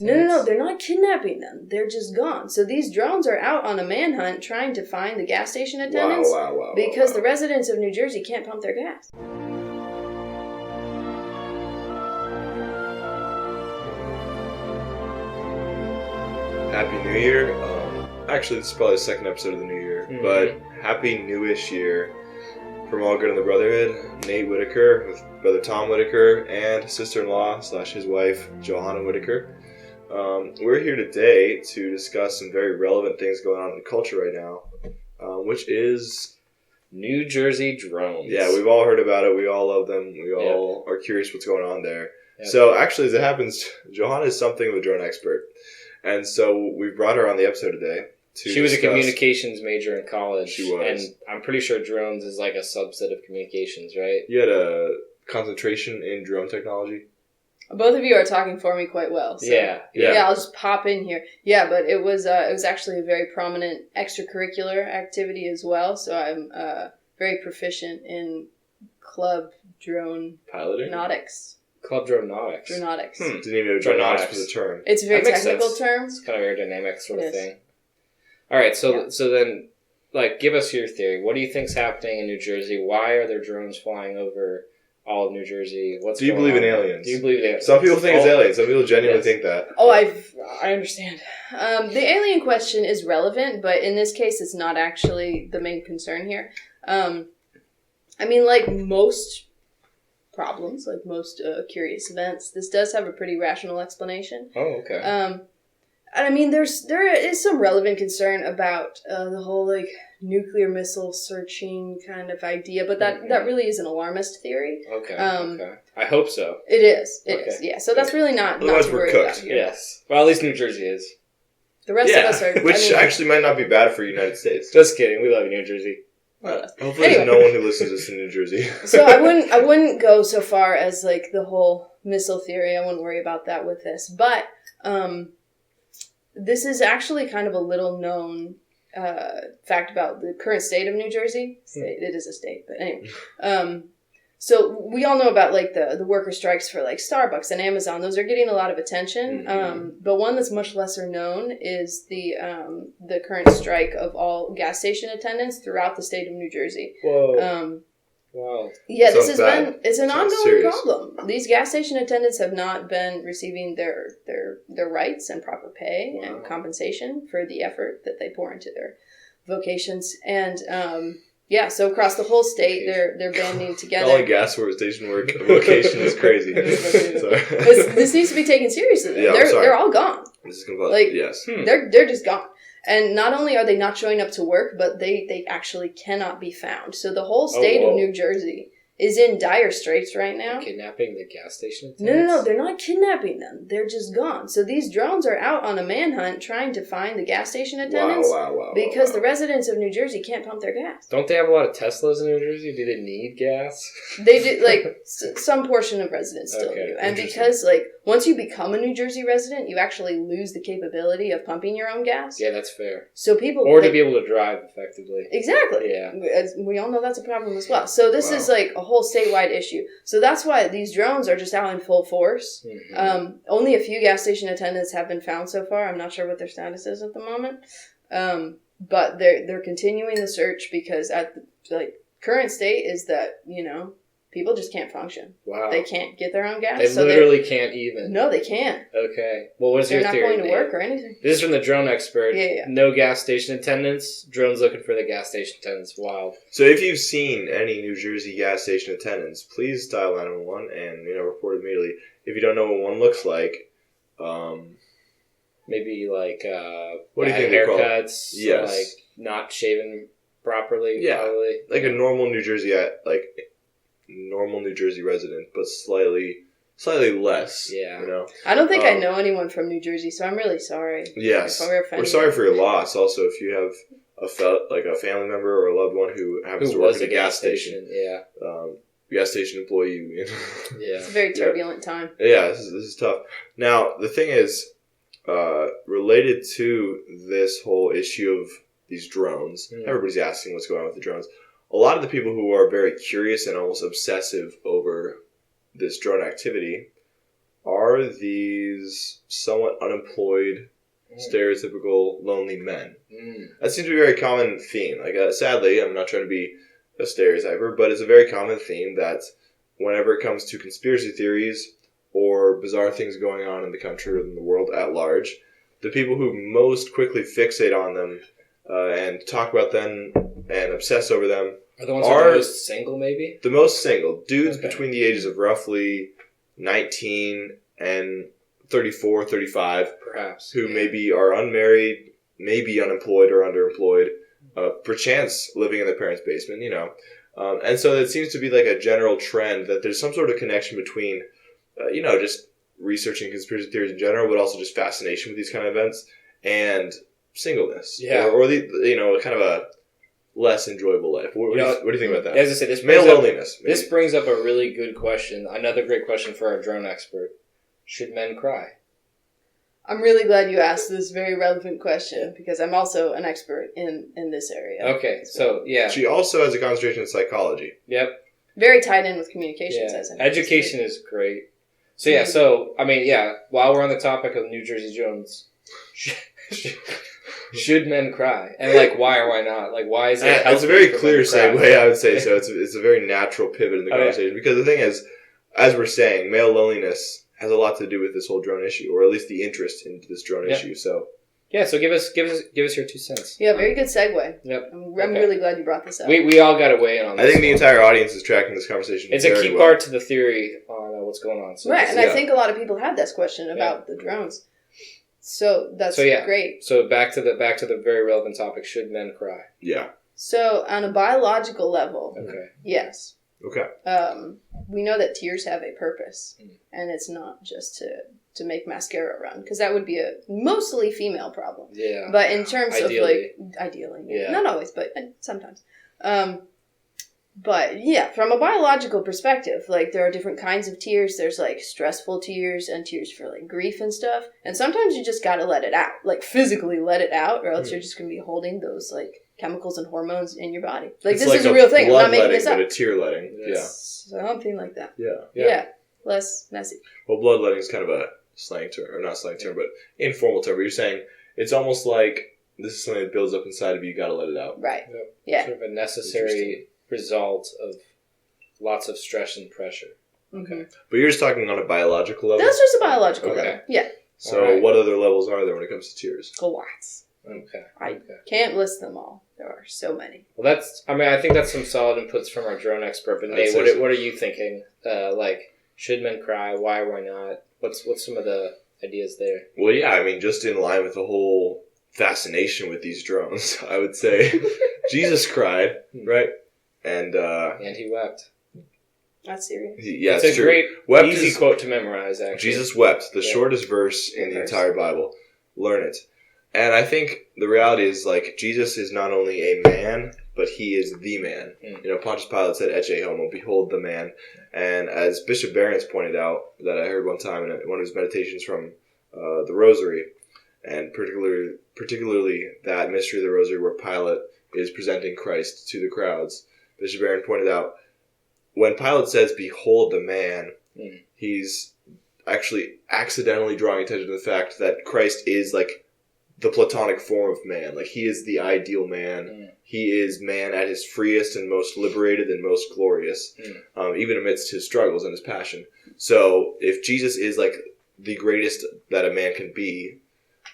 No, they're not kidnapping them. They're just gone. So these drones are out on a manhunt trying to find the gas station attendants because the residents of New Jersey can't pump their gas. Happy New Year. Actually, this is probably the second episode of the New Year, but Happy Newish Year from All Good in the Brotherhood. Nate Whitaker with brother Tom Whitaker and sister-in-law / his wife, Johanna Whitaker. We're here today to discuss some very relevant things going on in the culture right now, which is New Jersey drones. Yeah, we've all heard about it. We all love them. We all are curious what's going on there. Yep. So actually, as it happens, Johanna is something of a drone expert. And so we brought her on the episode today. She was a communications major in college. She was. And I'm pretty sure drones is like a subset of communications, right? You had a concentration in drone technology? Both of you are talking for me quite well. So. Yeah, I'll just pop in here. Yeah, but it was actually a very prominent extracurricular activity as well. So I'm very proficient in club drone piloting. Nautics. Club drone nautics. Dronautics. Didn't even know dronautics was a term. It's a very technical term. It's kind of aerodynamic sort of thing. All right, so then, give us your theory. What do you think's happening in New Jersey? Why are there drones flying over all of New Jersey? Do you believe in aliens? Do you believe in aliens? Some people think it's aliens. Some people genuinely think that. Oh, I understand. The alien question is relevant, but in this case, it's not actually the main concern here. Like most problems, like most curious events, this does have a pretty rational explanation. Oh, okay. There is some relevant concern about the whole nuclear missile searching kind of idea, but that really is an alarmist theory. Okay. Okay. I hope so. It is. It is. Yeah. So that's really not Otherwise to we're worry cooked. about here. Yes. Well, at least New Jersey is. The rest of us are. Which actually might not be bad for the United States. Just kidding. We love you, New Jersey. Hopefully there's no one who listens to this in New Jersey. So I wouldn't go so far as the whole missile theory. I wouldn't worry about that with this, but this is actually kind of a little known fact about the current state of New Jersey. It is a state, but anyway. So we all know about the worker strikes for Starbucks and Amazon. Those are getting a lot of attention. But one that's much lesser known is the current strike of all gas station attendants throughout the state of New Jersey. Whoa. Wow. Yeah, it's an ongoing problem. These gas station attendants have not been receiving their rights and proper pay and compensation for the effort that they pour into their vocations. And so across the whole state, they're banding together. Calling gas station work a vocation is crazy. This needs to be taken seriously. Yeah, they're all gone. This is completely yes. They're just gone. And not only are they not showing up to work, but they actually cannot be found. So the whole state of New Jersey is in dire straits right now. They're kidnapping the gas station attendants? No, they're not kidnapping them. They're just gone. So these drones are out on a manhunt trying to find the gas station attendants because the residents of New Jersey can't pump their gas. Don't they have a lot of Teslas in New Jersey? Do they need gas? They do, some portion of residents still do. And because, once you become a New Jersey resident, you actually lose the capability of pumping your own gas. Yeah, that's fair. So people... Or to be able to drive effectively. Exactly. Yeah. As we all know that's a problem as well. So this is a whole statewide issue. So that's why these drones are just out in full force. Mm-hmm. Only a few gas station attendants have been found so far. I'm not sure what their status is at the moment. But they're continuing the search because at the current state is that, people just can't function. Wow. They can't get their own gas. They literally can't even. No, they can't. Okay. Well, what is your theory? They're not going to work or anything. This is from the drone expert. Yeah. No gas station attendants. Drones looking for the gas station attendants. Wild. So if you've seen any New Jersey gas station attendants, please dial 911 and report immediately. If you don't know what one looks like, maybe what do you think they're called? Haircuts. Yes. Not shaven properly. Yeah. Probably. Like a normal New Jersey normal New Jersey resident, but slightly less. Yeah. I don't think I know anyone from New Jersey, so I'm really sorry. Yes. We're sorry for your loss. Also, if you have a family member or a loved one who happens to work at a gas station. Yeah. Gas station employee. Yeah. It's a very turbulent time. Yeah, this is tough. Now, the thing is, related to this whole issue of these drones, everybody's asking what's going on with the drones. A lot of the people who are very curious and almost obsessive over this drone activity are these somewhat unemployed, stereotypical lonely men. That seems to be a very common theme. Like, sadly, I'm not trying to be a stereotyper, but it's a very common theme that whenever it comes to conspiracy theories or bizarre things going on in the country or in the world at large, the people who most quickly fixate on them and talk about them and obsess over them are the ones who are the most single, maybe? The most single. Dudes between the ages of roughly 19 and 34, 35. Perhaps. Who maybe are unmarried, maybe unemployed or underemployed, perchance living in their parents' basement, and so it seems to be like a general trend that there's some sort of connection between, just researching conspiracy theories in general, but also just fascination with these kind of events and singleness. Yeah. Or kind of a less enjoyable life. What do you think about that? As I say, this male loneliness. Maybe. This brings up a really good question. Another great question for our drone expert. Should men cry? I'm really glad you asked this very relevant question because I'm also an expert in this area. Okay, so yeah. She also has a concentration in psychology. Yep. Very tied in with communications. Yeah. Education is great. So while we're on the topic of New Jersey Jones, should men cry? And why or why not? Why is it? It's a very clear segue, I would say. So it's a very natural pivot in the conversation because the thing is, as we're saying, male loneliness has a lot to do with this whole drone issue, or at least the interest in this drone issue. So so give us your 2 cents. Yeah, very good segue. Yep. I'm really glad you brought this up. We all got to weigh in on this. I think the entire audience is tracking this conversation. It's a key part to the theory on what's going on. So right, and I think a lot of people had this question about the drones. So that's great. So back to the very relevant topic: should men cry? Yeah. So on a biological level, yes. Okay. We know that tears have a purpose, and it's not just to make mascara run, because that would be a mostly female problem. Yeah. But in terms ideally. of ideally, not always, but sometimes. But yeah, from a biological perspective, there are different kinds of tears. There's stressful tears and tears for grief and stuff. And sometimes you just gotta let it out, physically let it out, or else you're just gonna be holding those chemicals and hormones in your body. This is a real thing. I'm not making this up. But a tear letting, something like that. Yeah. Less messy. Well, bloodletting is kind of a slang term, or not slang term, but informal term. Where you're saying it's almost like this is something that builds up inside of you. You got to let it out. Right. Yep. Yeah. Sort of a necessary result of lots of stress and pressure. Okay. But you're just talking on a biological level? That's just a biological level. Yeah. So what other levels are there when it comes to tears? Lots. Okay. I can't list them all. There are so many. Well, I think that's some solid inputs from our drone expert. But Nate, what are you thinking? Should men cry? Why? Why not? What's some of the ideas there? Well, yeah, just in line with the whole fascination with these drones, I would say Jesus cried, right? And he wept. That's serious. It's a true. Great, easy quote to memorize, actually. Jesus wept, the shortest verse in the entire Bible. Learn it. And I think the reality is, Jesus is not only a man, but he is the man. Pontius Pilate said, Ecce homo, behold the man. And as Bishop Barron's pointed out, that I heard one time in one of his meditations from the Rosary, and particularly that mystery of the Rosary where Pilate is presenting Christ to the crowds, Bishop Barron pointed out, when Pilate says, behold the man, he's actually accidentally drawing attention to the fact that Christ is the platonic form of man. He is the ideal man. He is man at his freest and most liberated and most glorious, even amidst his struggles and his passion. So if Jesus is the greatest that a man can be,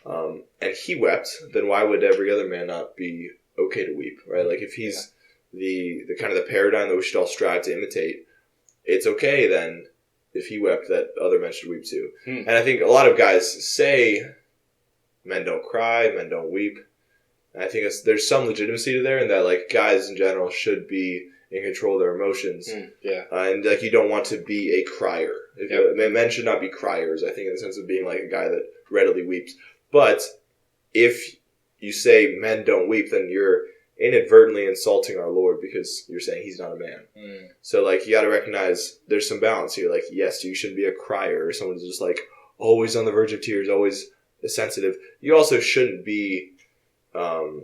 and he wept, then why would every other man not be okay to weep, right? If he's the kind of the paradigm that we should all strive to imitate, it's okay then if he wept that other men should weep too. And I think a lot of guys say men don't cry, men don't weep. And I think there's some legitimacy to there in that guys in general should be in control of their emotions. And you don't want to be a crier. Men should not be criers, I think, in the sense of being a guy that readily weeps. But if you say men don't weep, then you're inadvertently insulting our Lord because you're saying he's not a man. So you got to recognize there's some balance here. Yes, you shouldn't be a crier or someone who's just always on the verge of tears, always sensitive. You also shouldn't be though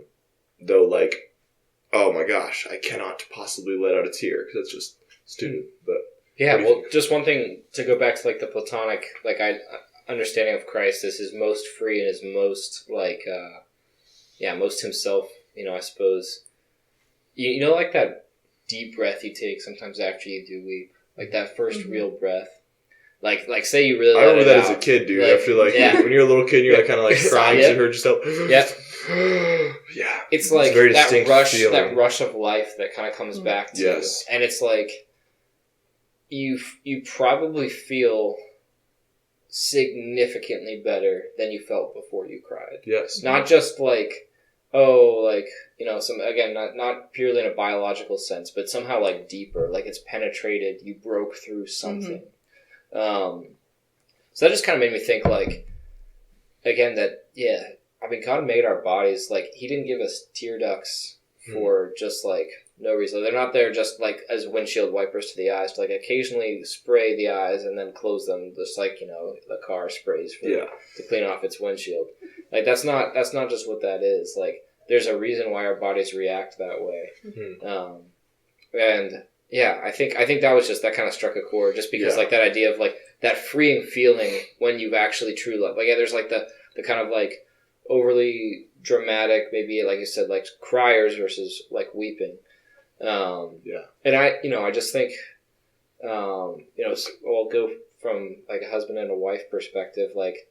oh my gosh, I cannot possibly let out a tear, because that's just stupid. But Yeah, well, just one thing to go back to like the Platonic understanding of Christ is his most free and his most most himself. I suppose you know like that deep breath you take sometimes after you do weep, like that first real breath. Like say you really. I remember that as a kid, dude. After when you're a little kid, you're kind of like crying because you heard yourself. Yep. Yeah. It's like that rush of life that kind of comes back to you, and it's like you probably feel significantly better than you felt before you cried. Yes. Not just not purely in a biological sense, but somehow like deeper, like it's penetrated, you broke through something. So that just kind of made me think like, again, that, God made our bodies, like he didn't give us tear ducts for just like no reason. They're not there just like as windshield wipers to the eyes to like occasionally spray the eyes and then close them, just like the car sprays to clean off its windshield. Like that's not just what that is. Like there's a reason why our bodies react that way. I think that was just, that kind of struck a chord, just because like that idea of like that freeing feeling when you've actually true love. Like there's like the kind of like overly dramatic, maybe like you said, like criers versus like weeping. And I just think, I'll go from like a husband and a wife perspective, like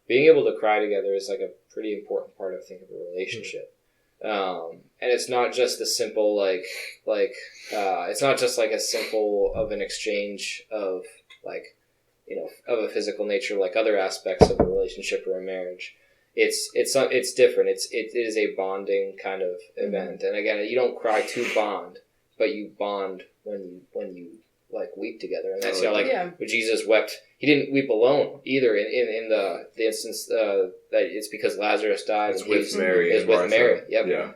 being able to cry together is like a pretty important part, I think, of a relationship. And it's not just the simple, it's not just like a simple of an exchange of like, of a physical nature, like other aspects of a relationship or a marriage. It's different. It is a bonding kind of event. And again, you don't cry to bond, but you bond when you like weep together. And that's when Jesus wept, he didn't weep alone either. In the instance that it's because Lazarus died. It's with Mary. It's with Mary. Yep. Yeah.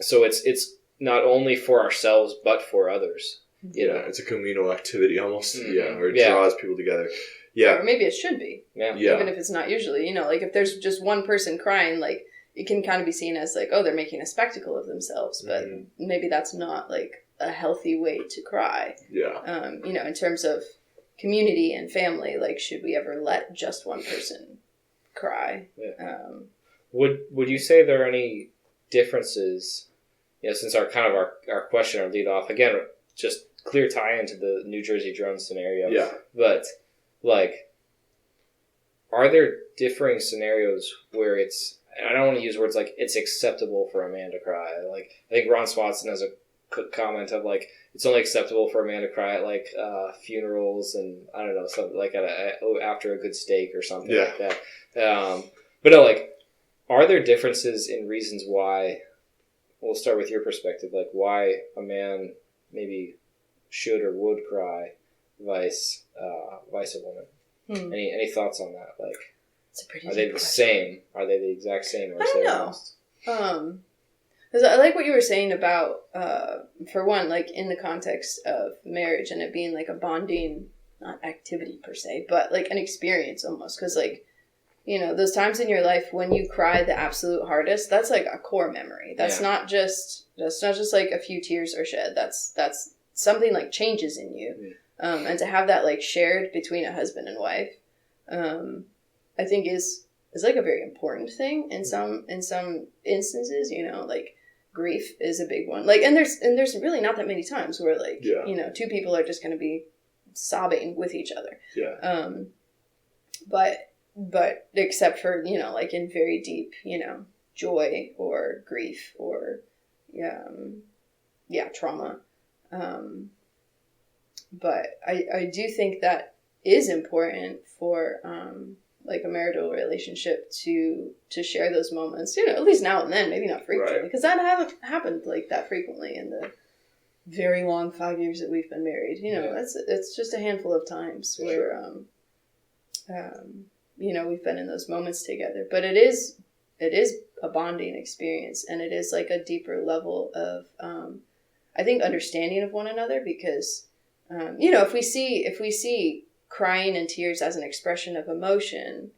So it's not only for ourselves but for others. It's a communal activity almost. Where it draws people together. Yeah. Or maybe it should be. Yeah. Even if it's not usually. Like if there's just one person crying, like it can kind of be seen as like, oh, they're making a spectacle of themselves, but maybe that's not like a healthy way to cry. Yeah. In terms of community and family, like should we ever let just one person cry? Yeah. Would you say there are any differences, since our question, our lead off, again, just clear tie into the New Jersey drone scenario. Yeah. But like, are there differing scenarios where it's, and I don't want to use words like it's acceptable for a man to cry. Like I think Ron Swatson has a comment of like it's only acceptable for a man to cry at like funerals and I don't know, something like after a good steak or something like that. But no, like, are there differences in reasons why? We'll start with your perspective, like why a man maybe should or would cry, vice a woman. Any thoughts on that? Like, are they the same? Are they the exact same? Or I don't know. Because I like what you were saying about, for one, like in the context of marriage and it being like a bonding, not activity per se, but like an experience almost. Because like, those times in your life when you cry the absolute hardest, that's like a core memory. That's not just like a few tears are shed. That's something like changes in you. And to have that like shared between a husband and wife, I think is like a very important thing in some instances. Like grief is a big one. Like and there's really not that many times where like two people are just going to be sobbing with each other. But except for like in very deep joy or grief or trauma. But I do think that is important for like a marital relationship to share those moments, at least now and then, maybe not frequently, because that haven't happened like that frequently in the very long 5 years that we've been married. It's just a handful of times where we've been in those moments together. But it is a bonding experience, and it is like a deeper level of I think understanding of one another, because if we see crying and tears as an expression of emotion,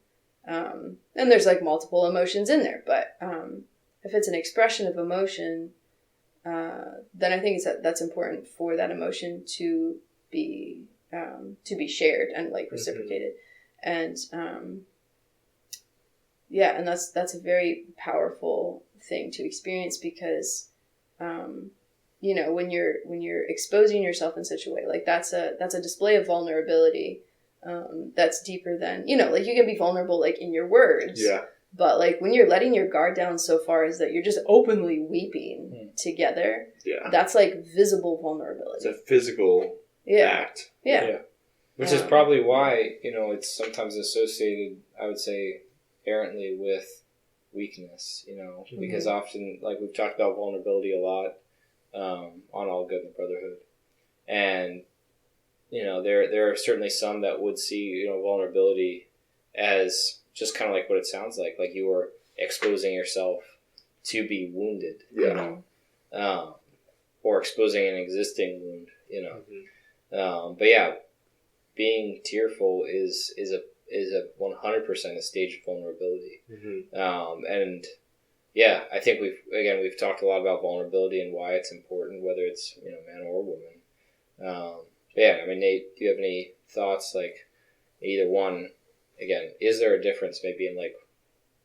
and there's like multiple emotions in there, but if it's an expression of emotion, then I think that's important for that emotion to be shared and like reciprocated. And and that's a very powerful thing to experience, because when you're exposing yourself in such a way, like that's a display of vulnerability that's deeper than, like you can be vulnerable like in your words, but like when you're letting your guard down so far as that you're just openly weeping together, that's like visible vulnerability. It's a physical act. Which is probably why, it's sometimes associated, I would say, errantly with weakness, because often, like we've talked about vulnerability a lot on All Good in the Brotherhood. And, there are certainly some that would see, vulnerability as just kind of like what it sounds like you were exposing yourself to be wounded, or exposing an existing wound, but yeah, being tearful is a 100% a stage of vulnerability. And yeah, I think we've talked a lot about vulnerability and why it's important, whether it's man or woman. Nate, do you have any thoughts, like either one? Again, is there a difference maybe in like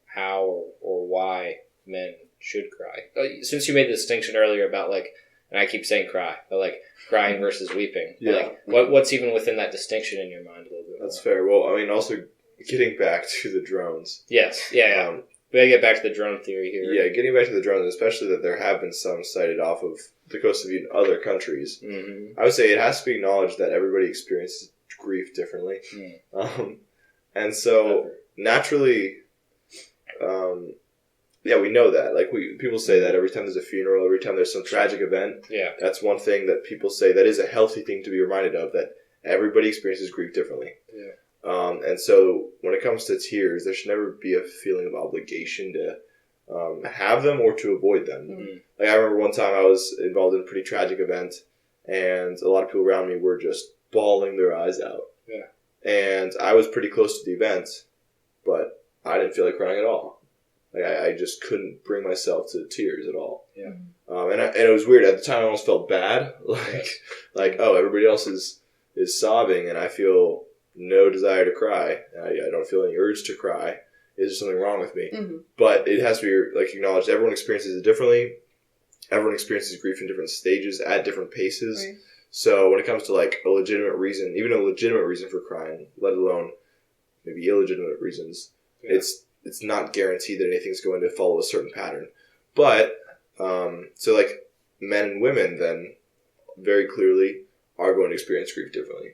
how or why men should cry? Since you made the distinction earlier about like, and I keep saying cry, but like crying versus weeping. Like what's even within that distinction in your mind a little bit? That's fair. Well, also getting back to the drones. Yes. Yeah. We gotta get back to the drone theory here. Yeah, getting back to the drones, especially that there have been some sighted off of the coast of even other countries. I would say it has to be acknowledged that everybody experiences grief differently. And so naturally, we know that. Like people say that every time there's a funeral, every time there's some tragic event. That's one thing that people say that is a healthy thing to be reminded of, that everybody experiences grief differently. And so when it comes to tears, there should never be a feeling of obligation to have them or to avoid them. Like I remember one time I was involved in a pretty tragic event, and a lot of people around me were just bawling their eyes out. And I was pretty close to the event, but I didn't feel like crying at all. Like I just couldn't bring myself to tears at all. And it was weird. At the time I almost felt bad. Like everybody else is sobbing and I feel no desire to cry. I don't feel any urge to cry. Is there something wrong with me? But it has to be like acknowledged. Everyone experiences it differently. Everyone experiences grief in different stages at different paces. So when it comes to like a legitimate reason, even a legitimate reason for crying, let alone maybe illegitimate reasons, it's not guaranteed that anything's going to follow a certain pattern. But so like men and women then very clearly are going to experience grief differently.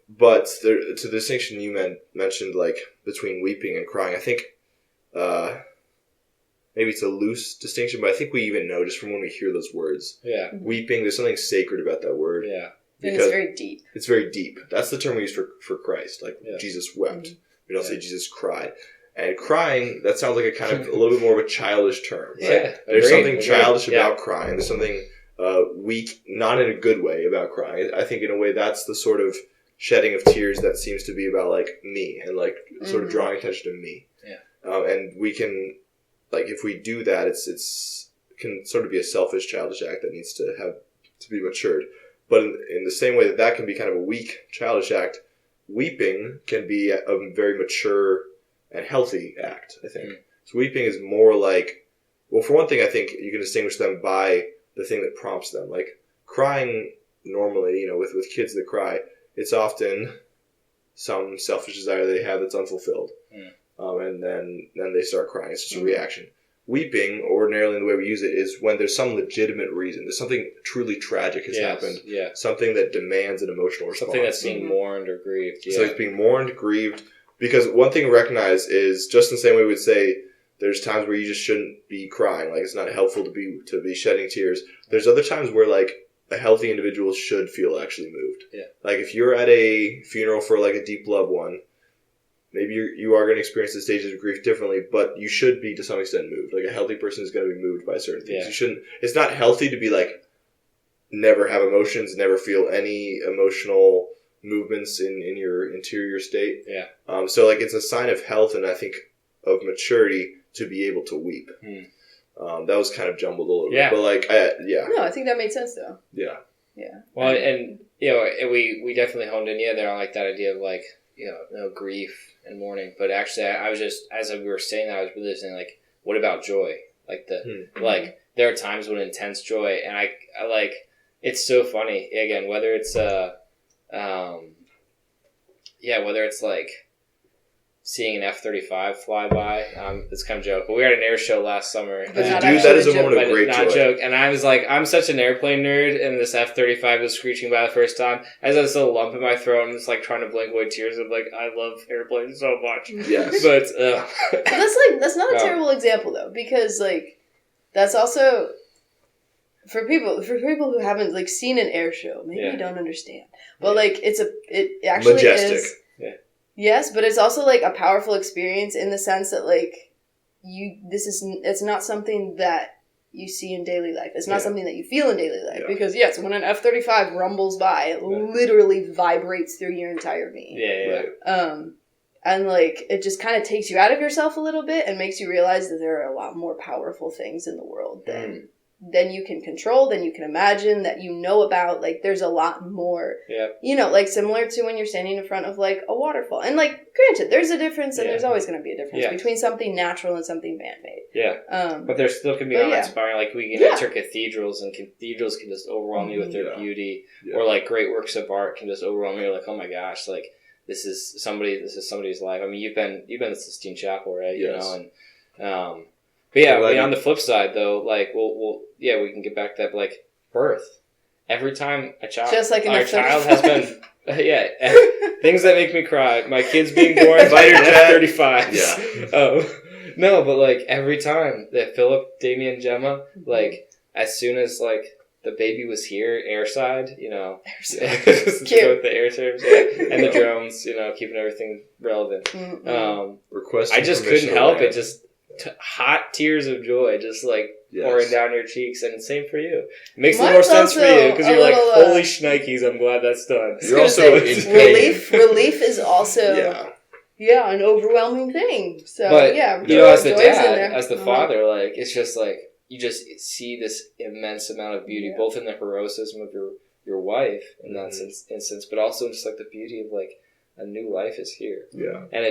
But to the distinction you mentioned, like between weeping and crying, I think maybe it's a loose distinction, but I think we even know just from when we hear those words. Weeping, there's something sacred about that word. Because it's very deep. It's very deep. That's the term we use for Christ. Like Jesus wept. We don't say Jesus cried. And crying, that sounds like a kind of a little bit more of a childish term. Right? There's something childish about crying. There's something weak, not in a good way, about crying. I think in a way that's the sort of shedding of tears that seems to be about like me and like sort of drawing attention to me. And we can, like, if we do that, it can sort of be a selfish, childish act that needs to be matured. But in the same way that can be kind of a weak, childish act, weeping can be a very mature and healthy act, I think. So weeping is more like, well, for one thing, I think you can distinguish them by the thing that prompts them. Like crying normally, with kids that cry, it's often some selfish desire they have that's unfulfilled. And then they start crying. It's just a reaction. Weeping, ordinarily in the way we use it, is when there's some legitimate reason. There's something truly tragic has happened. Something that demands an emotional response. Something that's being mourned or grieved. So it's being mourned, grieved. Because one thing to recognize is, just in the same way we'd say there's times where you just shouldn't be crying. Like, it's not helpful to be shedding tears. There's other times where, like, a healthy individual should feel actually moved. Like, if you're at a funeral for, like, a deep loved one, maybe you are going to experience the stages of grief differently, but you should be to some extent moved. Like a healthy person is going to be moved by certain things. You shouldn't. It's not healthy to be like never have emotions, never feel any emotional movements in your interior state. So like it's a sign of health and I think of maturity to be able to weep. That was kind of jumbled a little bit, but like No, I think that made sense though. Yeah. Well, and we definitely honed in there on like that idea of like no grief and mourning, but actually I was just as we were saying that I was really saying like, what about joy? Like like there are times when intense joy, and I like it's so funny again whether it's whether it's like seeing an F-35 fly by. It's kind of a joke, but we were at an air show last summer. Dude, that is a moment of great joy. Joke. And I was like, I'm such an airplane nerd, and this F-35 was screeching by the first time. I just had this little lump in my throat, and it's like trying to blink away tears. I'm like, I love airplanes so much. Yes. But that's not a terrible example though, because like that's also for people who haven't like seen an air show, maybe you don't understand. But like it actually majestic. is. Yes, but it's also like a powerful experience in the sense that like it's not something that you see in daily life. It's not something that you feel in daily life because yes, when an F-35 rumbles by, it literally vibrates through your entire being. And like it just kind of takes you out of yourself a little bit and makes you realize that there are a lot more powerful things in the world than you can control, than you can imagine, that you know about. Like there's a lot more, like similar to when you're standing in front of like a waterfall. And like granted, there's a difference and there's always going to be a difference between something natural and something man-made. But there still can be awe-inspiring. Like we can enter cathedrals, and cathedrals can just overwhelm you with their beauty, or like great works of art can just overwhelm you. Like, oh my gosh, like this is somebody's life. I mean, you've been to Sistine Chapel, right? Yes. You know, and but yeah, I mean, on the flip side though, like we can get back to that. But like birth, every time a child, just like our child has been, things that make me cry. My kids being born by F-35. Yeah. No, but like every time that Philip, Damien, Gemma, like as soon as like the baby was here, airside, with the air terms and the drones, keeping everything relevant. I just couldn't help it. Just hot tears of joy, just like pouring down your cheeks, and same for you. It makes more sense for you because you're like, holy shnikes, I'm glad that's done. You're also relief is also an overwhelming thing. So but, as the dad, as the uh-huh. father, like it's just like you just see this immense amount of beauty, both in the heroism of your wife in that instance, but also just like the beauty of like a new life is here. Yeah, and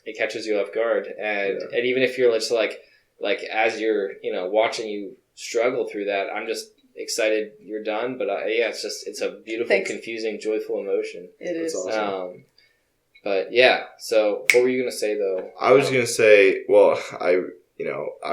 it catches you off guard, and even if you're just like as you're watching you struggle through that, I'm just excited you're done. But it's a beautiful, confusing, joyful emotion. It is awesome. But yeah, so what were you gonna say though? I was gonna say, well, I'm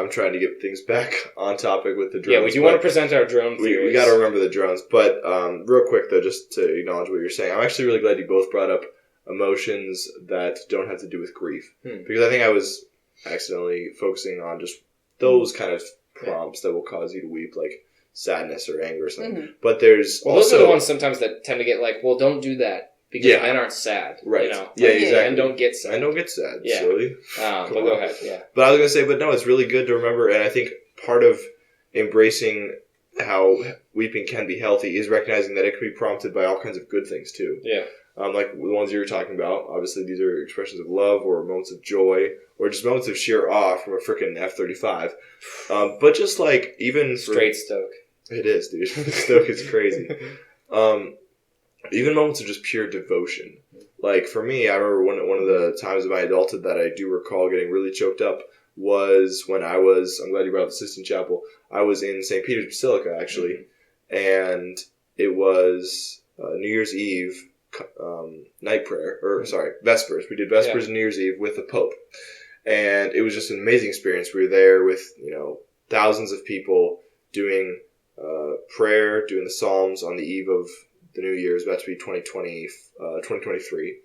trying to get things back on topic with the drones. Yeah, we do want to present our drone theories. We got to remember the drones, but real quick though, just to acknowledge what you're saying, I'm actually really glad you both brought up emotions that don't have to do with grief, because I think I was accidentally focusing on just those kind of prompts that will cause you to weep, like sadness or anger or something. But there's those are the ones sometimes that tend to get like, well, don't do that because men aren't sad, right? Yeah, exactly. And don't get sad. Yeah. Silly. But go ahead. Yeah. But I was gonna say, but no, it's really good to remember, and I think part of embracing how weeping can be healthy is recognizing that it can be prompted by all kinds of good things too. Yeah. Like the ones you were talking about, obviously these are expressions of love or moments of joy or just moments of sheer awe from a freaking F-35. But just like even straight stoke. It is, dude. Stoke is crazy. Even moments of just pure devotion. Like for me, I remember one of the times of my adulthood that I do recall getting really choked up was when I'm glad you brought up the Sistine Chapel. I was in St. Peter's Basilica actually, and it was New Year's Eve. Night prayer, Vespers. We did Vespers and New Year's Eve with the Pope, and it was just an amazing experience. We were there with thousands of people doing prayer, doing the Psalms on the eve of the New Year's, about to be 2023,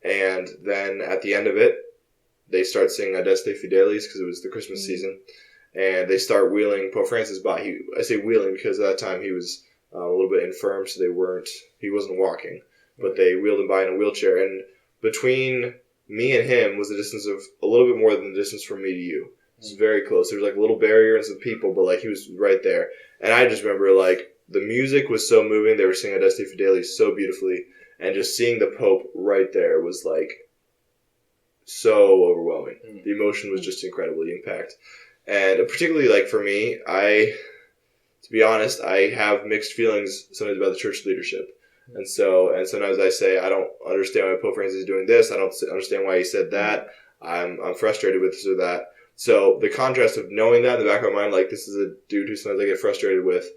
and then at the end of it, they start singing Adeste Fidelis because it was the Christmas season, and they start wheeling Pope Francis by. I say wheeling because at that time he was a little bit infirm, so he wasn't walking. But they wheeled him by in a wheelchair, and between me and him was a distance of a little bit more than the distance from me to you. It was very close. There was like a little barrier and some people, but like he was right there. And I just remember like the music was so moving. They were singing Adeste Fidelis so beautifully, and just seeing the Pope right there was like so overwhelming. The emotion was just incredibly impact, and particularly like for me, it's to be honest, I have mixed feelings sometimes about the church leadership. And sometimes I say, I don't understand why Pope Francis is doing this. I don't understand why he said that. I'm frustrated with this or that. So the contrast of knowing that in the back of my mind, like, this is a dude who sometimes I get frustrated with,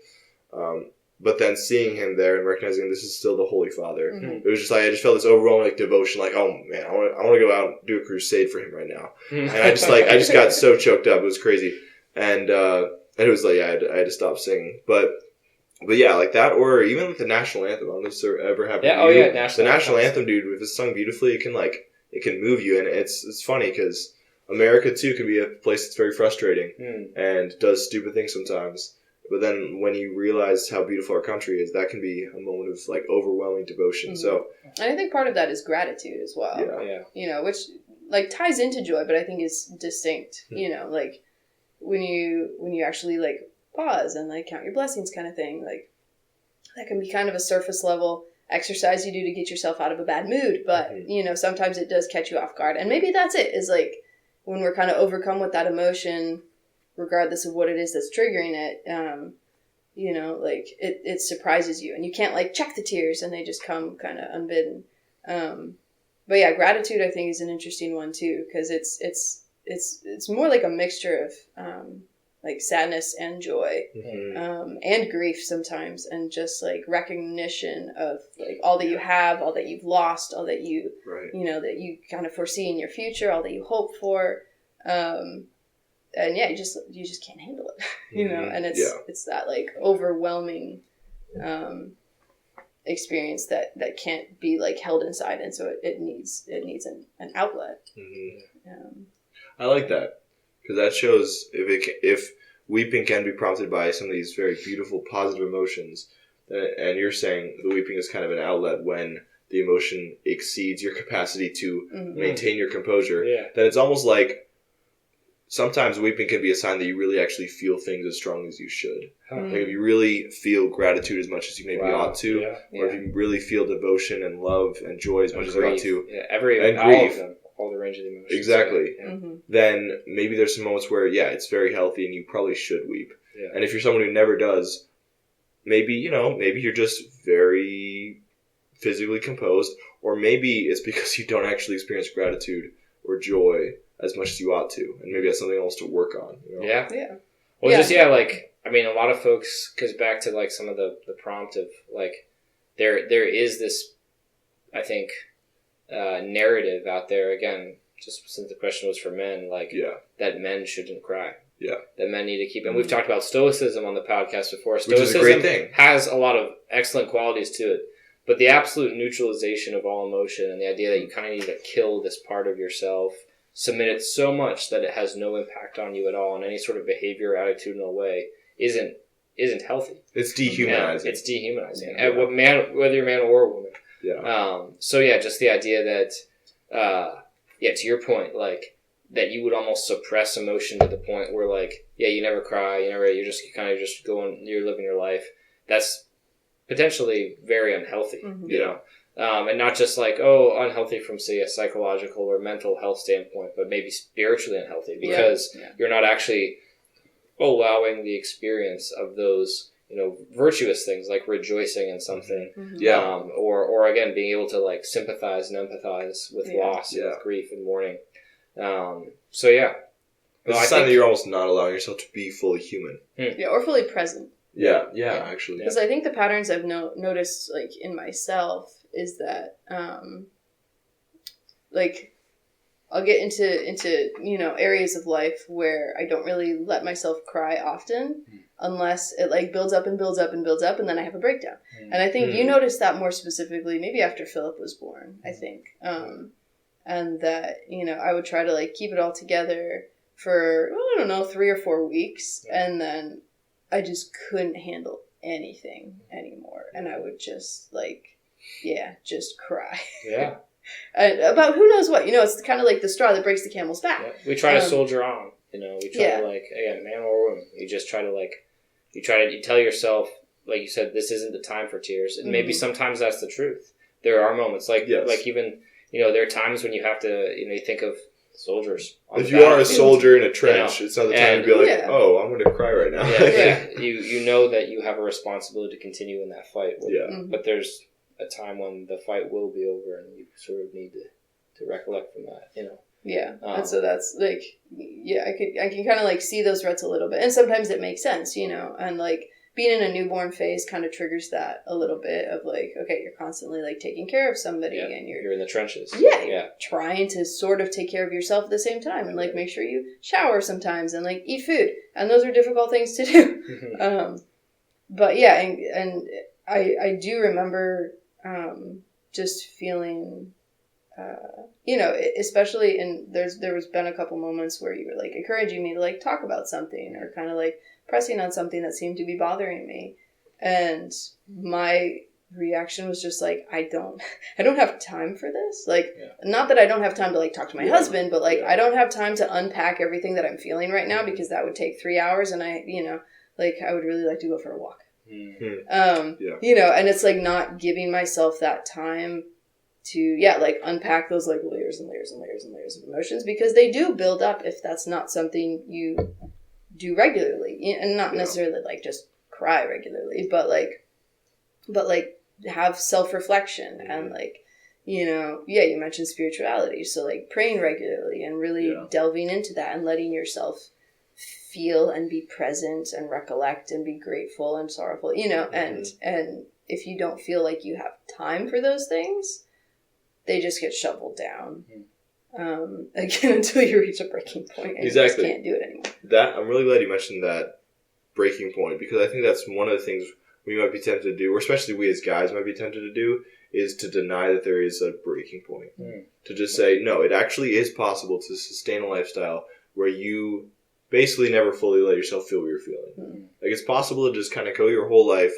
but then seeing him there and recognizing this is still the Holy Father. It was just like, I just felt this overwhelming like devotion, like, oh man, I want to go out and do a crusade for him right now. And I just got so choked up. It was crazy. And it was like, yeah, I had to stop singing. But yeah, like that, or even like the national anthem. I don't know if this ever happened to you. The national anthem, dude, if it's sung beautifully, it can move you. And it's funny because America too can be a place that's very frustrating and does stupid things sometimes. But then when you realize how beautiful our country is, that can be a moment of like overwhelming devotion. So, and I think part of that is gratitude as well. Yeah. You know, which like ties into joy, but I think is distinct. You know, like when you actually like pause and like count your blessings, kind of thing. Like that can be kind of a surface level exercise you do to get yourself out of a bad mood. But you know, sometimes it does catch you off guard, and maybe that's it. Is like when we're kind of overcome with that emotion, regardless of what it is that's triggering it, you know, like it surprises you and you can't like check the tears and they just come kind of unbidden. But yeah, gratitude I think is an interesting one too, because it's more like a mixture of like sadness and joy, and grief sometimes, and just like recognition of like all that you have, all that you've lost, all that you you know, that you kind of foresee in your future, all that you hope for. And yeah, you just can't handle it, you know, and it's that like overwhelming experience that can't be like held inside, and so it needs an outlet. I like that, because that shows if weeping can be prompted by some of these very beautiful positive emotions, and you're saying the weeping is kind of an outlet when the emotion exceeds your capacity to maintain your composure, then it's almost like sometimes weeping can be a sign that you really actually feel things as strong as you should. Like if you really feel gratitude as much as you maybe ought to, or if you really feel devotion and love and joy as much as you ought to, and grief, all the range of the emotions. Exactly. Then maybe there's some moments where, it's very healthy and you probably should weep. And if you're someone who never does, maybe you're just very physically composed, or maybe it's because you don't actually experience gratitude or joy as much as you ought to, and maybe that's something else to work on. You know? Well, like, I mean, a lot of folks, goes back to like some of the prompt of like, there is this, I think, narrative out there, again, just since the question was for men, like, that men shouldn't cry. That men need to keep, and we've talked about stoicism on the podcast before. Stoicism, which is a great thing, has a lot of excellent qualities to it, but the absolute neutralization of all emotion and the idea that you kind of need to kill this part of yourself, submit it so much that it has no impact on you at all in any sort of behavior or attitudinal way isn't healthy. It's dehumanizing. It's dehumanizing. Whether you're a man or a woman. So just the idea that, to your point, like that you would almost suppress emotion to the point where like, you never cry, you're just kind of just going, you're living your life. That's potentially very unhealthy, you know. And not just like, unhealthy from, say, a psychological or mental health standpoint, but maybe spiritually unhealthy because you're not actually allowing the experience of those, virtuous things like rejoicing in something. Or again, being able to like sympathize and empathize with loss and with grief and mourning. It's a sign that you're almost not allowing yourself to be fully human. Or fully present. Actually. Because I think the patterns I've noticed, like, in myself is that, like, I'll get into areas of life where I don't really let myself cry often unless it, like, builds up and builds up and builds up, and then I have a breakdown. And I think you noticed that more specifically maybe after Philip was born, I think. And that, I would try to, like, keep it all together for, 3 or 4 weeks, and then I just couldn't handle anything anymore. And I would just, like, just cry. About who knows what. It's kind of like the straw that breaks the camel's back. We try to soldier on. We try to, like, again, man or woman, you just try to, like, you tell yourself, like you said, this isn't the time for tears. And maybe sometimes that's the truth. There are moments, like even, there are times when you have to, you think of soldiers. If you are a soldier in a trench, it's not the time to be like, oh, I'm going to cry right now. You know that you have a responsibility to continue in that fight. But there's a time when the fight will be over, and you sort of need to recollect from that, Yeah, and so that's like, I can kind of like see those threats a little bit, and sometimes it makes sense, and like being in a newborn phase kind of triggers that a little bit of like, okay, you're constantly like taking care of somebody, and you're in the trenches. Yeah, trying to sort of take care of yourself at the same time, and like make sure you shower sometimes, and like eat food, and those are difficult things to do. But yeah, and I do remember just feeling. Especially there was been a couple moments where you were like encouraging me to like talk about something or kind of like pressing on something that seemed to be bothering me, and my reaction was just like, I don't have time for this. Like, not that I don't have time to like talk to my husband, but like I don't have time to unpack everything that I'm feeling right now, because that would take 3 hours, and I would really like to go for a walk. And it's like not giving myself that time to like unpack those like layers and layers and layers and layers of emotions, because they do build up if that's not something you do regularly, and not necessarily like just cry regularly, but like have self-reflection and like you mentioned spirituality, so like praying regularly and really delving into that and letting yourself feel and be present and recollect and be grateful and sorrowful, and if you don't feel like you have time for those things, they just get shoveled down. Again, until you reach a breaking point and you just can't do it anymore. I'm really glad you mentioned that breaking point, because I think that's one of the things we might be tempted to do, or especially we as guys might be tempted to do, is to deny that there is a breaking point. To just say, no, it actually is possible to sustain a lifestyle where you basically never fully let yourself feel what you're feeling. Like, it's possible to just kind of go your whole life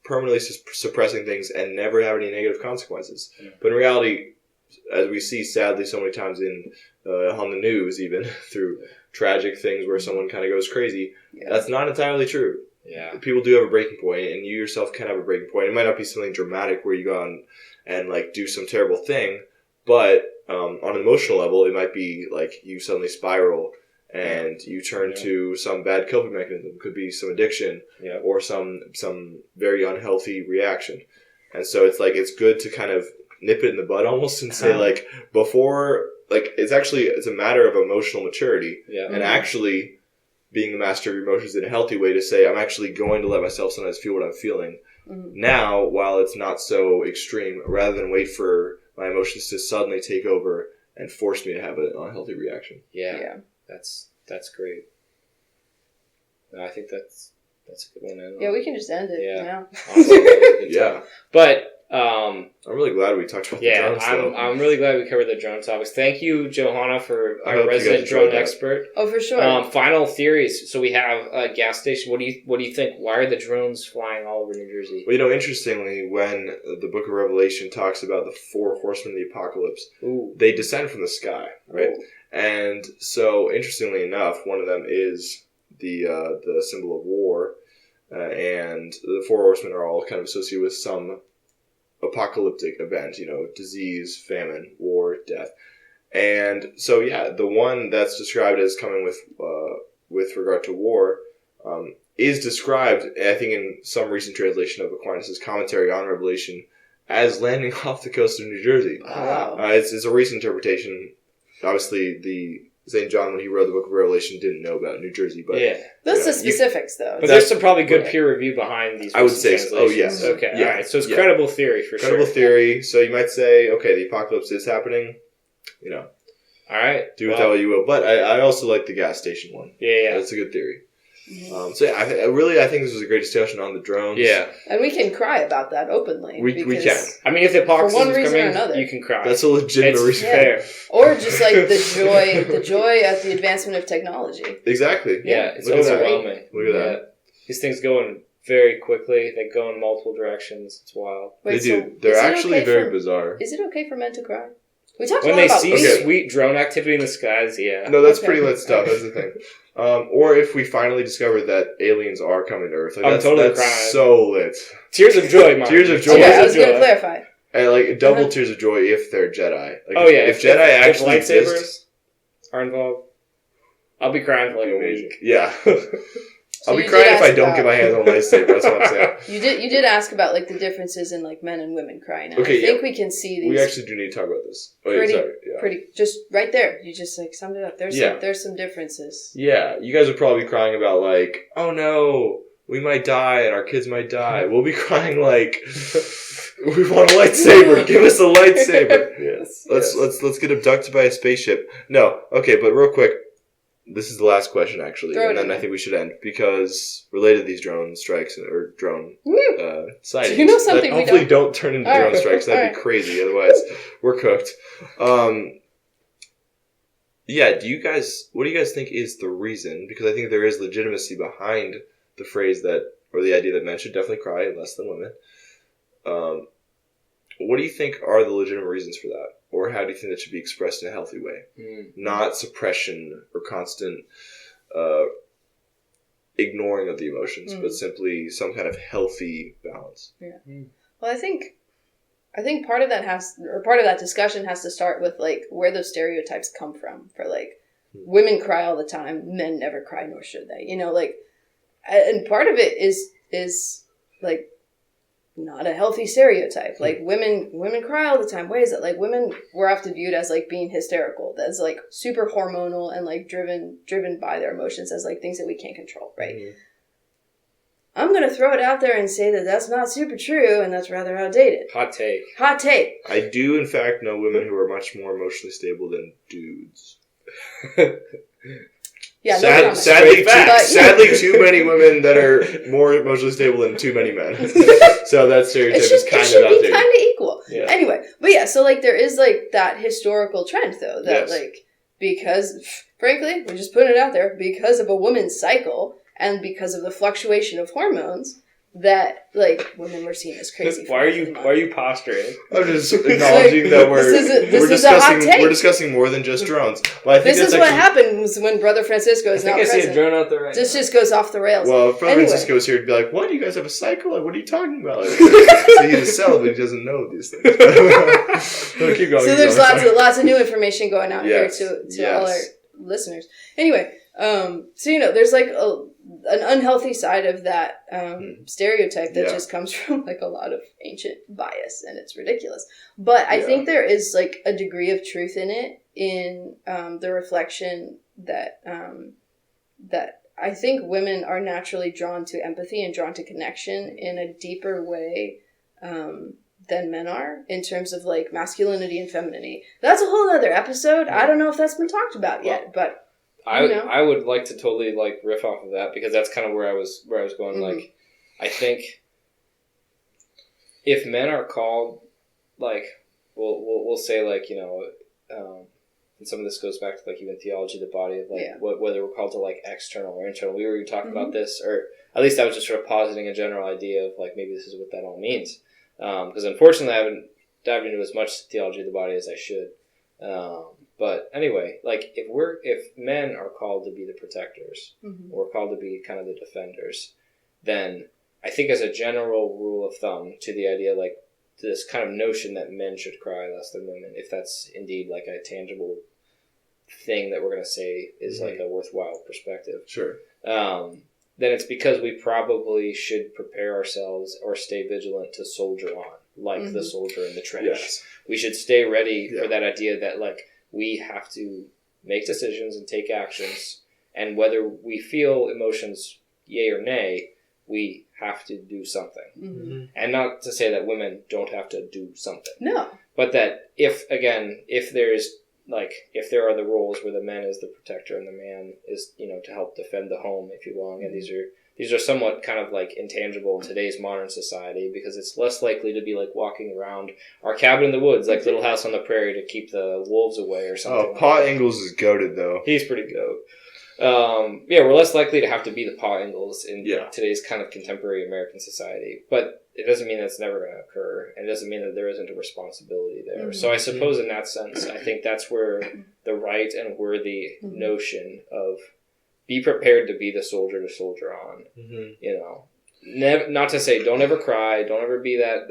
permanently suppressing things and never have any negative consequences. But in reality, as we see sadly so many times on the news, even through tragic things where someone kind of goes crazy, that's not entirely true. People do have a breaking point, and you yourself can have a breaking point. It might not be something dramatic where you go on and like do some terrible thing, but on an emotional level, it might be like you suddenly spiral and you turn to some bad coping mechanism. Could be some addiction or some very unhealthy reaction. And so it's like, it's good to kind of nip it in the bud almost and say like, before, like, it's a matter of emotional maturity and actually being the master of your emotions in a healthy way, to say, I'm actually going to let myself sometimes feel what I'm feeling now, while it's not so extreme, rather than wait for my emotions to suddenly take over and force me to have an unhealthy reaction. That's great. No, I think that's a good one. Yeah, we can just end it now. Awesome. But I'm really glad we talked about the drones. I'm really glad we covered the drone topics. Thank you, Johanna, for our resident drone expert. Oh, for sure. Final theories. So we have a gas station. What do you think? Why are the drones flying all over New Jersey? Well, interestingly, when the Book of Revelation talks about the 4 horsemen of the apocalypse, they descend from the sky, right? And so, interestingly enough, one of them is the symbol of war, and the 4 horsemen are all kind of associated with some apocalyptic event, disease, famine, war, death. And so, the one that's described as coming with regard to war is described, I think, in some recent translation of Aquinas' commentary on Revelation, as landing off the coast of New Jersey. Wow. It's a recent interpretation. Obviously, the St. John, when he wrote the Book of Revelation, didn't know about New Jersey, but those are specifics, though. But there's some probably good peer review behind these. I would say, yes. Okay, all right. So it's credible theory for sure. Credible theory. So you might say, okay, the apocalypse is happening. All right. Do with that what you will. But I also like the gas station one. Yeah. That's a good theory. I think this was a great discussion on the drones. Yeah, and we can cry about that openly. We can. I mean, if the apocalypse for one reason coming, or another, you can cry. That's a legitimate reason. Fair. Or just like the joy at the advancement of technology. Exactly. Yeah, it's overwhelming. Look at that. These things go in very quickly. They go in multiple directions. It's wild. They do. They're actually very bizarre. Is it okay for men to cry? We talked when a lot about they see sweet drone activity in the skies. Yeah. No, that's pretty lit stuff. That's the thing. Or if we finally discover that aliens are coming to Earth, I'm totally crying. So lit. Tears of joy, Mark. Tears of joy. Okay, I was going to clarify. like double tears of joy if they're Jedi. Like, if Jedi actually if lightsabers exist, are involved, I'll be crying for like a week. Yeah. So I'll be crying if I don't get my hands on a lightsaber. That's what I'm saying. You did ask about like the differences in like men and women crying. Okay, I think we can see these. We actually do need to talk about this. Pretty just right there. You just like summed it up. There's some differences. Yeah, you guys are probably crying about like, oh no, we might die and our kids might die. We'll be crying like, we want a lightsaber. Give us a lightsaber. Yes. Let's get abducted by a spaceship. No, okay, but real quick. This is the last question, actually, and then I think we should end, because related to these drone strikes, or drone sightings, do you know something hopefully don't turn into drone strikes, that'd be crazy, otherwise we're cooked. Yeah, what do you guys think is the reason, because I think there is legitimacy behind the phrase or the idea that men should definitely cry less than women. What do you think are the legitimate reasons for that? Or how do you think that should be expressed in a healthy way? Not suppression or constant ignoring of the emotions, but simply some kind of healthy balance. Yeah. Well, I think part of that discussion has to start with like where those stereotypes come from. For like women cry all the time, men never cry, nor should they. You know, like, and part of it is like not a healthy stereotype. Like women cry all the time. Why is it? Like women were often viewed as like being hysterical, that's like super hormonal and like driven by their emotions as like things that we can't control, right? I'm gonna throw it out there and say that that's not super true, and that's rather outdated. Hot take. I do in fact know women who are much more emotionally stable than dudes. Yeah, sadly, too many women that are more emotionally stable than too many men. So that stereotype is kind of outdated. It should be kind of equal. Yeah. Anyway, but yeah, so like there is like that historical trend though that like, because frankly, we're just putting it out there, because of a woman's cycle and because of the fluctuation of hormones, that like women were seen as crazy. Why are you posturing? I'm just acknowledging that we're discussing more than just drones. Well, I think this is what happens when Brother Francisco is not present. I see a drone out there right This just goes off the rails. Well, if Brother Francisco was here, he'd be like, "What? You guys have a cycle? Like, what are you talking about?" Like, so he's a celibate, he doesn't know these things. So keep going. So there's lots of new information going out here to all our listeners. Anyway, so you know, there's like an unhealthy side of that stereotype that just comes from like a lot of ancient bias, and it's ridiculous. But I think there is like a degree of truth in it, in the reflection that that I think women are naturally drawn to empathy and drawn to connection in a deeper way than men are, in terms of like masculinity and femininity. That's a whole other episode. I don't know if that's been talked about yet, but I would like to totally like riff off of that, because that's kind of where I was going. Like, I think if men are called, like, we'll say, like, you know, and some of this goes back to like even theology of the body, of like whether we're called to like external or internal. We were even talking about this, or at least I was just sort of positing a general idea of like maybe this is what that all means. Because unfortunately I haven't dived into as much theology of the body as I should. But anyway, like if men are called to be the protectors, or called to be kind of the defenders, then I think as a general rule of thumb, to the idea, like, to this kind of notion that men should cry less than women, if that's indeed like a tangible thing that we're going to say is like a worthwhile perspective. Sure. Then it's because we probably should prepare ourselves or stay vigilant to soldier on, like the soldier in the trench. Yes. We should stay ready for that idea that like we have to make decisions and take actions, and whether we feel emotions yay or nay, we have to do something. And not to say that women don't have to do something. No. But that if there are the roles where the man is the protector and the man is, you know, to help defend the home, if you will, and these are somewhat kind of like intangible in today's modern society, because it's less likely to be like walking around our cabin in the woods, like Little House on the Prairie, to keep the wolves away or something. Oh, Pa Ingalls is goated though. He's pretty goat. We're less likely to have to be the Pa Ingalls in today's kind of contemporary American society, but it doesn't mean that's never going to occur, and it doesn't mean that there isn't a responsibility there. So I suppose in that sense, I think that's where the right and worthy notion of be prepared to be the soldier to soldier on, you know. not to say don't ever cry, don't ever be that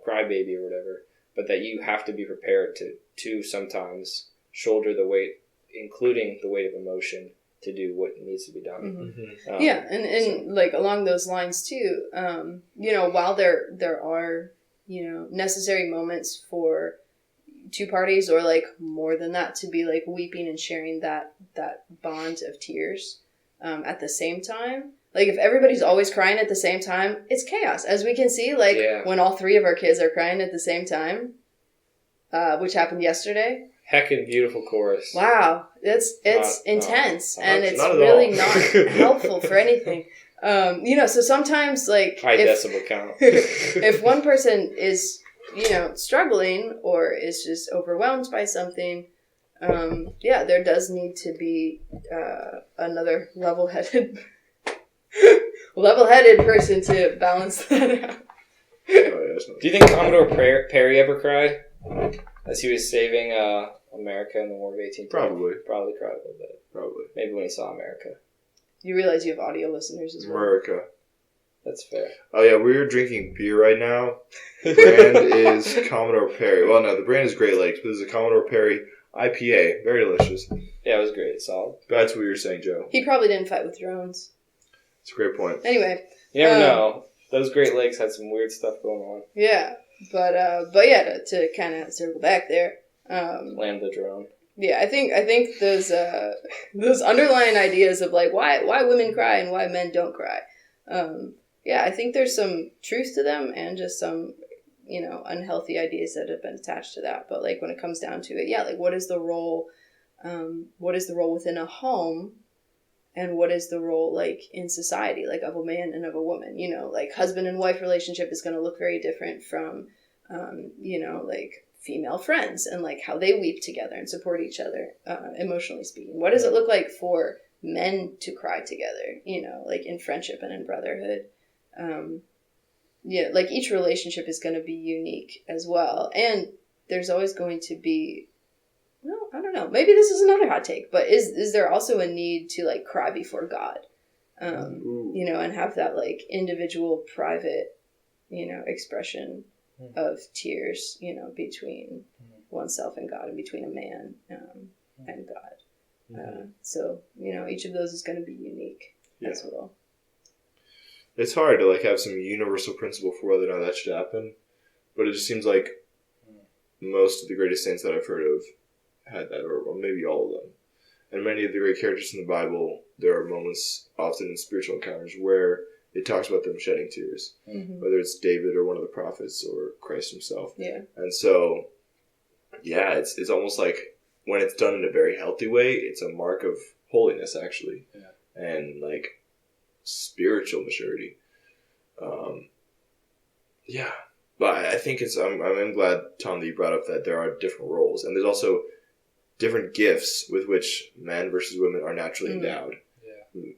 crybaby or whatever, but that you have to be prepared to sometimes shoulder the weight, including the weight of emotion, to do what needs to be done. And like along those lines too, while there are necessary moments for two parties or like more than that to be like weeping and sharing that bond of tears, at the same time, like if everybody's always crying at the same time, it's chaos, as we can see, like when all three of our kids are crying at the same time, which happened yesterday. Heckin' beautiful chorus. Wow, it's intense, and it's really not helpful for anything. So sometimes like high decibel count. If one person is struggling or is just overwhelmed by something, there does need to be another level-headed person to balance that out. Do you think Commodore Perry ever cried as he was saving America in the War of 1812? Probably cried a little bit. Probably. Maybe when he saw America. You realize you have audio listeners as well. America. That's fair. Oh yeah, we're drinking beer right now. The brand is Commodore Perry. Well, no, the brand is Great Lakes, but this is a Commodore Perry IPA. Very delicious. Yeah, it was great. Solid. That's what you were saying, Joe. He probably didn't fight with drones. It's a great point. Anyway. You never know. Those Great Lakes had some weird stuff going on. Yeah. But yeah, to kind of circle back there. Land the drone. Yeah, I think those underlying ideas of like why women cry and why men don't cry. I think there's some truth to them and just some unhealthy ideas that have been attached to that. But like when it comes down to it, like what is the role within a home, and what is the role like in society, like of a man and of a woman? Like husband and wife relationship is going to look very different from like female friends and like how they weep together and support each other, emotionally speaking. What does it look like for men to cry together, like in friendship and in brotherhood? Like each relationship is going to be unique as well. And there's always going to be, well, I don't know, maybe this is another hot take, but is there also a need to like cry before God, and have that like individual private, expression of tears, between oneself and God and between a man and God. So, each of those is going to be unique as well. It's hard to like have some universal principle for whether or not that should happen, but it just seems like most of the greatest saints that I've heard of had that, or maybe all of them. And many of the great characters in the Bible, there are moments, often in spiritual encounters, where it talks about them shedding tears, whether it's David or one of the prophets or Christ himself. Yeah. And so, it's almost like when it's done in a very healthy way, it's a mark of holiness, actually, and like spiritual maturity. But I think I'm glad, Tom, that you brought up that there are different roles, and there's also different gifts with which men versus women are naturally endowed.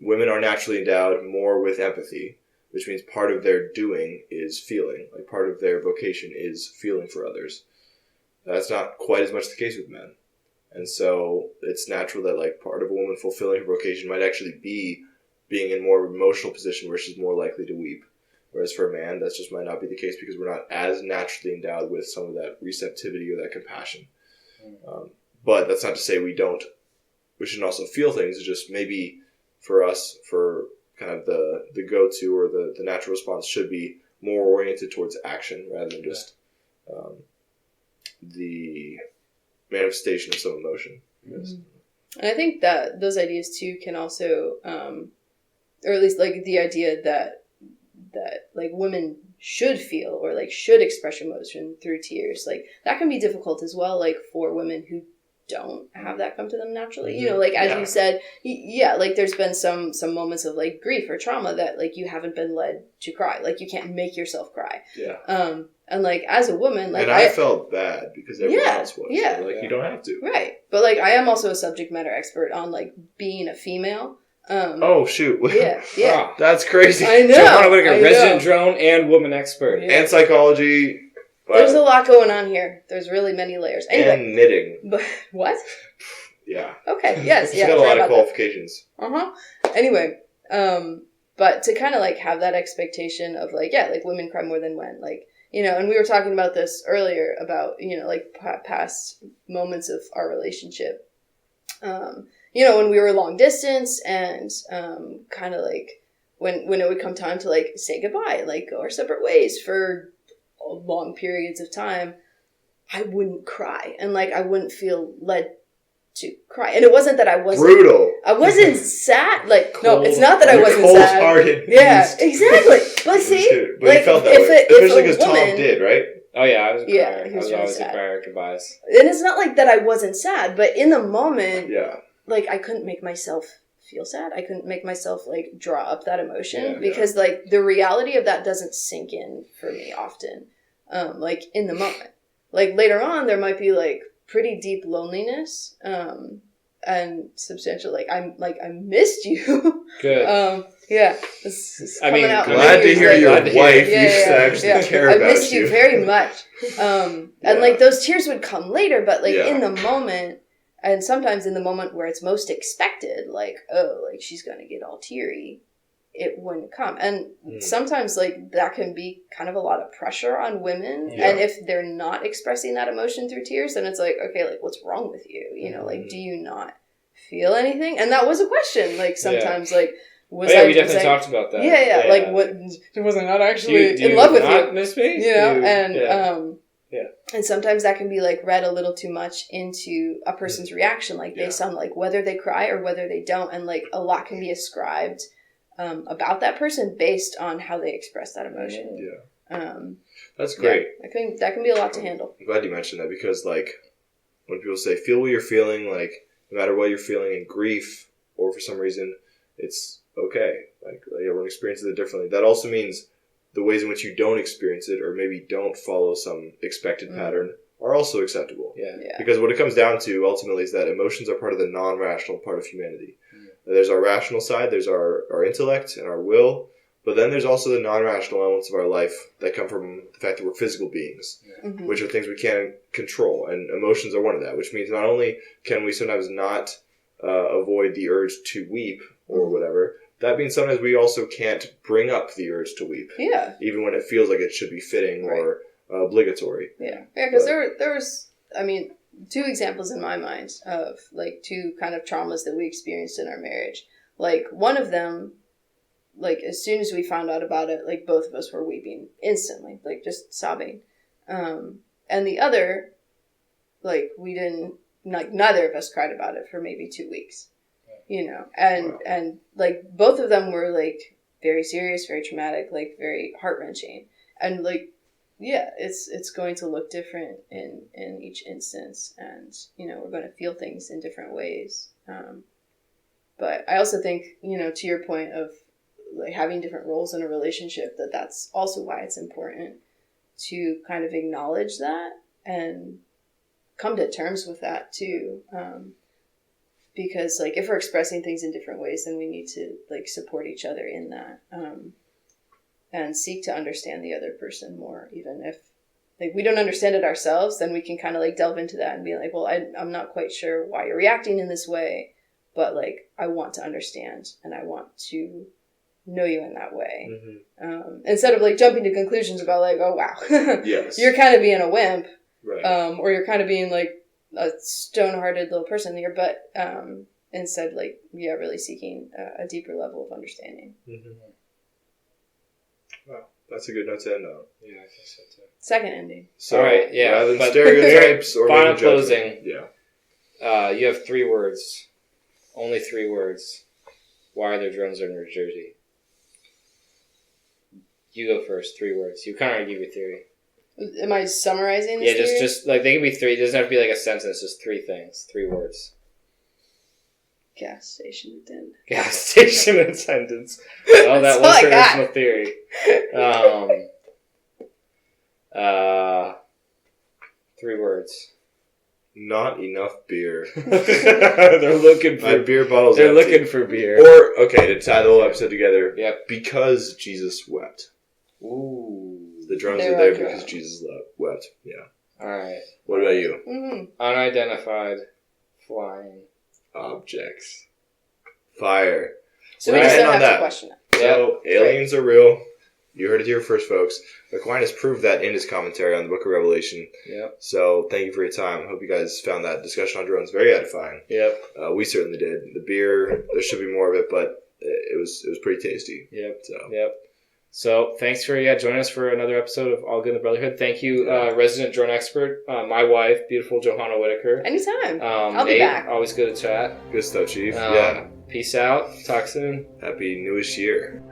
Women are naturally endowed more with empathy, which means part of their doing is feeling. Like part of their vocation is feeling for others. That's not quite as much the case with men. And so it's natural that like part of a woman fulfilling her vocation might actually be being in more emotional position where she's more likely to weep. Whereas for a man, that just might not be the case because we're not as naturally endowed with some of that receptivity or that compassion. But that's not to say we shouldn't also feel things. It's just maybe for us, for kind of the go-to or the natural response should be more oriented towards action rather than just the manifestation of some emotion. And I think that those ideas too can also, or at least like the idea that like women should feel or like should express emotion through tears, like that can be difficult as well, like for women who don't have that come to them naturally. Like as you said, like there's been some moments of like grief or trauma that like you haven't been led to cry. Like you can't make yourself cry. And like as a woman, like and I felt bad because everyone else was. So, like you don't have to. Right. But like I am also a subject matter expert on like being a female. Oh shoot! Yeah. Wow, that's crazy. I know. Johanna Whitaker, resident drone and woman expert, and psychology. Wow. There's a lot going on here. There's really many layers. Anyway, and knitting. But what? Yeah. Okay. Yes. She's got a lot of qualifications. Anyway, But to kind of like have that expectation of like, yeah, like women cry more than men, like, you know, and we were talking about this earlier about, you know, like past moments of our relationship. You know, when we were long distance and kind of like when it would come time to like say goodbye, like go our separate ways for long periods of time, I wouldn't cry and like I wouldn't feel led to cry. And it wasn't that I wasn't brutal. I wasn't sad. Like Cold, no, it's not that I wasn't sad. Cold-hearted. Yeah, exactly. But see, but like he felt that if way. Especially because Tom woman, did, right? Oh yeah, I was a crier. Yeah, he I was was really always sad. a crier at goodbyes. and it's not like that I wasn't sad, but in the moment, Yeah. like I couldn't make myself feel sad. I couldn't make myself like draw up that emotion Yeah, because like the reality of that doesn't sink in for me often. Like in the moment, like later on, there might be like pretty deep loneliness, and substantial. Like I missed you. Good. Yeah. This I mean, coming out Glad to years hear later. your Glad to hear wife it. used to actually care I about missed you very much. And Yeah. like those tears would come later, but like Yeah. in the moment, and sometimes in the moment where it's most expected, like, oh, like she's going to get all teary, it wouldn't come. And sometimes like that can be kind of a lot of pressure on women. Yeah. And if they're not expressing that emotion through tears, then it's like, okay, like what's wrong with you? You know, like, do you not feel anything? And that was a question. Like sometimes like, was we was definitely talked about that. Yeah. Like what, was I not actually do you in love with not you? miss me? You know, Yeah. and sometimes that can be like read a little too much into a person's reaction, like based on like whether they cry or whether they don't, and like a lot can be ascribed about that person based on how they express that emotion. Yeah. That's great. Yeah, that can be a lot to handle. I'm glad you mentioned that because like when people say feel what you're feeling, like no matter what you're feeling in grief or for some reason, it's okay. Like everyone experiences it differently. That also means the ways in which you don't experience it or maybe don't follow some expected pattern are also acceptable. Yeah. Because what it comes down to ultimately is that emotions are part of the non-rational part of humanity. There's our rational side, there's our intellect and our will, but then there's also the non-rational elements of our life that come from the fact that we're physical beings, which are things we can't control, and emotions are one of that, which means not only can we sometimes not avoid the urge to weep or whatever, that means sometimes we also can't bring up the urge to weep. Yeah. Even when it feels like it should be fitting or obligatory. Yeah. Yeah, because there was, I mean, two examples in my mind of like two kind of traumas that we experienced in our marriage. Like one of them, like as soon as we found out about it, like both of us were weeping instantly, like just sobbing. And the other, like we didn't, like neither of us cried about it for maybe 2 weeks. You know, and like both of them were like very serious, very traumatic, like very heart-wrenching. And like, yeah, it's going to look different in each instance, and you know, we're going to feel things in different ways. But I also think, you know, to your point of like having different roles in a relationship, that's also why it's important to kind of acknowledge that and come to terms with that too. Because like if we're expressing things in different ways, then we need to like support each other in that, and seek to understand the other person more. Even if like we don't understand it ourselves, then we can kind of like delve into that and be like, well, I'm not quite sure why you're reacting in this way, but like I want to understand and I want to know you in that way. Instead of like jumping to conclusions about like, oh wow, Yes. you're kind of being a wimp, Right. or you're kind of being like a stone-hearted little person here, but instead, like, yeah, really seeking a deeper level of understanding. Wow, that's a good note to end on. Yeah, I think so too. Second ending. So, all right, yeah. rather than but stereotypes or final making judgment, closing. Yeah. You have 3 words. Only 3 words. Why are there drones in New Jersey? You go first. 3 words. You kind of already gave your theory. Am I summarizing this theory? just like they can be 3. It doesn't have to be like a sentence. Just 3 things. 3 words. Gas station attendant. Gas station attendants. Well, that was her original theory. 3 words. Not enough beer. They're looking for My beer bottle's They're empty. looking for beer. Or, okay, to tie the whole episode together, Yep. because Jesus wept. Ooh. The drones They are there were because drowned. Jesus wept. Yeah. All right. What about you? Unidentified flying Objects. Fire. So we Right, just end don't on have to that. question it. So, aliens are real. You heard it here first, folks. Aquinas proved that in his commentary on the Book of Revelation. Yep. So, thank you for your time. I hope you guys found that discussion on drones very edifying. Yep. We certainly did. The beer, there should be more of it, but it was pretty tasty. Yep. So, thanks for joining us for another episode of All Good in the Brotherhood. Thank you, resident drone expert, my wife, beautiful Johanna Whitaker. Anytime. I'll Nate, be back. Always good to chat. Good stuff, Chief. Peace out. Talk soon. Happy newish year.